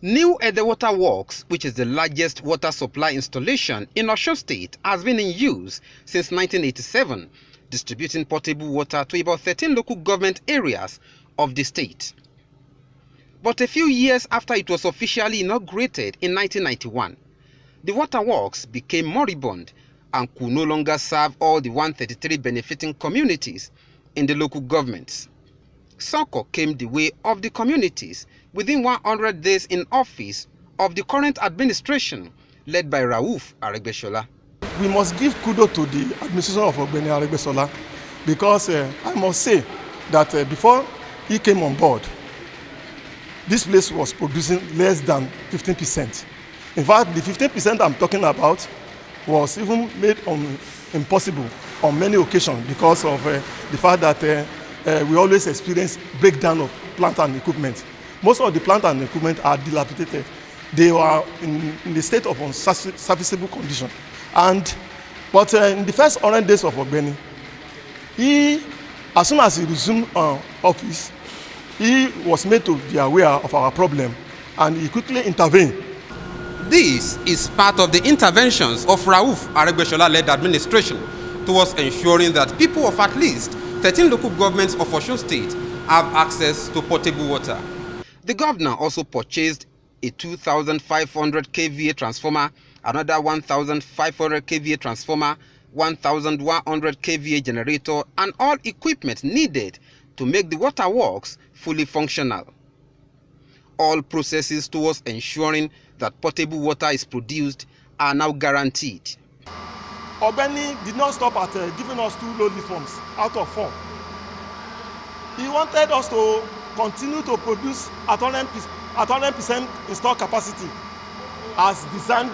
New Ede Water Works, which is the largest water supply installation in OSUN State, has been in use since 1987, distributing potable water to about 13 local government areas of the state. But a few years after it was officially inaugurated in 1991, the waterworks became moribund and could no longer serve all the 133 benefiting communities in the local governments. Succor came the way of the communities within 100 days in office of the current administration led by Rauf Aregbesola. We must give kudos to the administration of Ogbeni Aregbesola because I must say that before he came on board, this place was producing less than 15%. In fact, the 15% I'm talking about was even made impossible on many occasions because of the fact that we always experience breakdown of plant and equipment. Most of the plant and equipment are dilapidated. They were in the state of unserviceable condition. But in the first 100 days of Ogbeni, as soon as he resumed office, he was made to be aware of our problem and he quickly intervened. This is part of the interventions of Rauf Aregbesola-led administration towards ensuring that people of at least 13 local governments of OSUN State have access to potable water. The governor also purchased a 2,500 kVA transformer, another 1,500 kVA transformer, 1,100 kVA generator, and all equipment needed to make the waterworks fully functional. All processes towards ensuring that potable water is produced are now guaranteed. Ogbeni did not stop at giving us 2 low leaf forms out of 4. He wanted us to continue to produce at 100% installed capacity as designed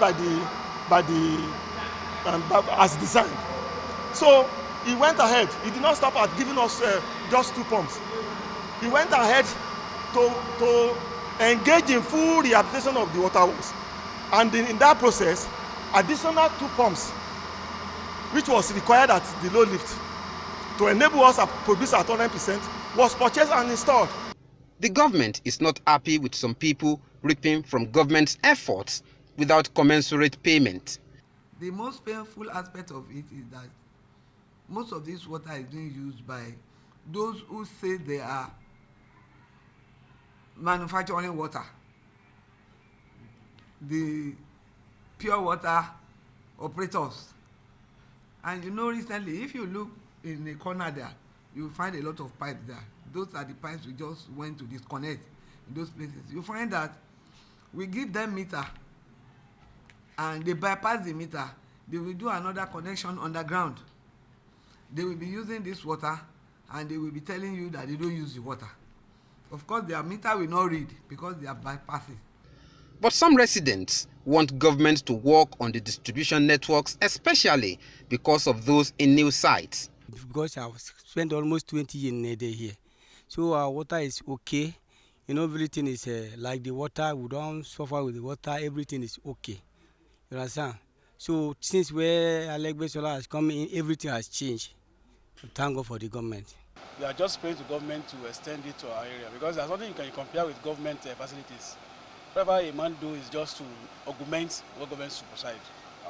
as designed. So he went ahead. He did not stop at giving us just 2 pumps. He went ahead to engage in full rehabilitation of the waterworks, and in that process, additional 2 pumps, which was required at the low lift to enable us to produce at 100%, was purchased and installed. The government is not happy with some people reaping from government's efforts without commensurate payment. The most painful aspect of it is that most of this water is being used by those who say they are manufacturing water. The pure water operators. And you know, recently, if you look in the corner there, you will find a lot of pipes there. Those are the pipes we just went to disconnect in those places. You find that we give them meter and they bypass the meter. They will do another connection underground. They will be using this water and they will be telling you that they don't use the water. Of course, their meter will not read because they are bypassing. But some residents want government to work on the distribution networks, especially because of those in new sites. Because I've spent almost 20 years in a day here. So our water is okay. You know, everything is like the water. We don't suffer with the water. Everything is okay. You understand? So since where Aregbesola has come in, everything has changed. Thank God for the government. We are just praying to government to extend it to our area because there's nothing you can compare with government facilities. Whatever a man do is just to augment what government should provide.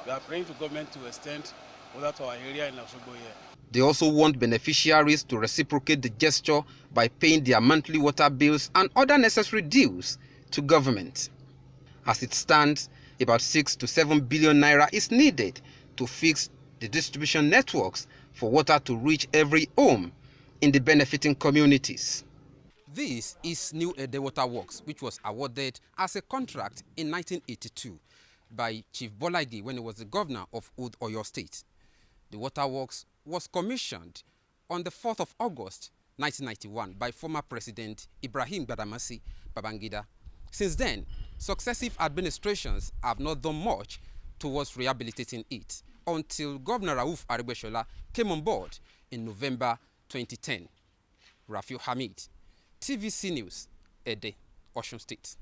We are praying to government to extend water to our area in Osogbo here. They also want beneficiaries to reciprocate the gesture by paying their monthly water bills and other necessary dues to government. As it stands, about 6 to 7 billion naira is needed to fix the distribution networks for water to reach every home in the benefiting communities. This is New Ede Water Works, which was awarded as a contract in 1982 by Chief Bolaige when he was the governor of Oyo State. The waterworks was commissioned on the 4th of August 1991 by former President Ibrahim Badamasi Babangida. Since then, successive administrations have not done much towards rehabilitating it until Governor Rauf Aregbesola came on board in November 2010. Rafiu Hamid, TVC News, Ede, OSUN State.